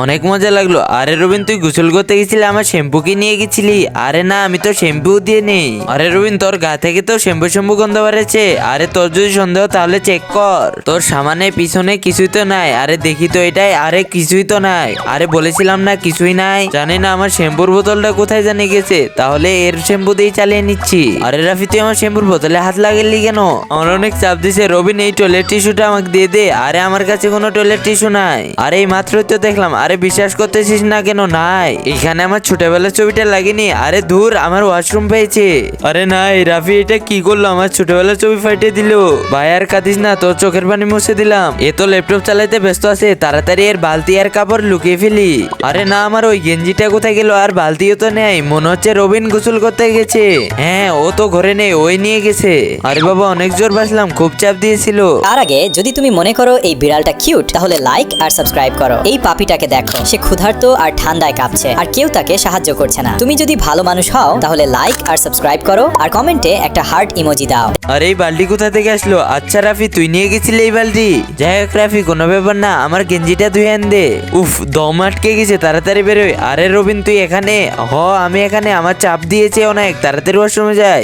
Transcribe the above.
অনেক মজা লাগলো। আরে রবিন, তুই গোসল করতে গেছিলি, আমার শ্যাম্পু কি নিয়ে গেছিলি? আরে না, আমি তো শ্যাম্পু দিয়ে নেই। আরে রবিন, তোর গা থেকে তো শ্যাম্পু শ্যাম্পু গন্ধ বেড়েছে। আরে তোর যদি সন্দেহ তাহলে চেক কর, তোর সামনে পিছনে কিছুই তো নাই। আরে দেখি তো এটাই, আরে কিছুই তো নাই। আরে বলেছিলাম না কিছুই নাই। জানি না আমার শ্যাম্পুর বোতলটা কোথায় জানি গেছে, তাহলে এর শ্যাম্পু দিয়ে চালিয়ে নিচ্ছি। আরে রাফি, তুই আমার শ্যাম্পুর বোতলে হাত লাগালি কেন? আমার অনেক চাপ দিছে। রবিন, এই টয়লেট টিস্যুটা আমাকে দিয়ে দে। আরে আমার কাছে কোনো টয়লেট টিস্যু নাই। আরে এই মাত্রই তো দেখলাম। আরে বিশ্বাস করতেছিস না কেন? নাই, এখানে আমার ছোটবেলার ছবিটা লাগেনি। আরে ধুর, আমার ওয়াশরুম পেয়েছে। আরে নাই রাফি, এটা কি করলো? আমার ছোটবেলার ছবি ফাটিয়ে দিল। ভাই আর কাঁদিস না, তোর চোখের পানি মুছে দিলাম। এ তো ল্যাপটপ চালাইতে ব্যস্ত আছে, তাড়াতাড়ি এর বালতি আর কাপড় লুকিয়ে ফেলি। আরে না, আমার ওই গেঞ্জিটা কোথায় গেল? আর বালতিও তো নেই, মনে হচ্ছে রবিন গোসল করতে গেছে। হ্যাঁ, ও তো ঘরে নেই, ওই নিয়ে গেছে। আরে বাবা, অনেক জোর বাসলাম, খুব চাপ দিয়েছিল। তার আগে যদি তুমি মনে করো এই বিড়ালটা কিউট, তাহলে লাইক আর সাবস্ক্রাইব করো। এই পাপিটাকে দেখো, সে ক্ষুধার্ত আর ঠান্ডায় কাঁপছে, আর কেউ তাকে সাহায্য করছে না। তুমি যদি ভালো মানুষ হও তাহলে লাইক আর সাবস্ক্রাইব করো, আর কমেন্টে একটা হার্ট ইমোজি দাও। আরে এই বালতি কোথা থেকে আসলো? আচ্ছা রাফি, তুই নিয়ে গেছিলি এই বালতি? যাই হোক রাফি, কোনো ব্যাপার না, আমার গেঞ্জিটা ধুয়ে আন দে। উফ, দম আটকে গেছে, তাড়াতাড়ি বেরোয়। আরে রবিন, তুই এখানে? হ, আমি এখানে। আমার চাপ দিয়েছে অনেক, তাড়াতাড়ি ওয়াশরুমে যাই।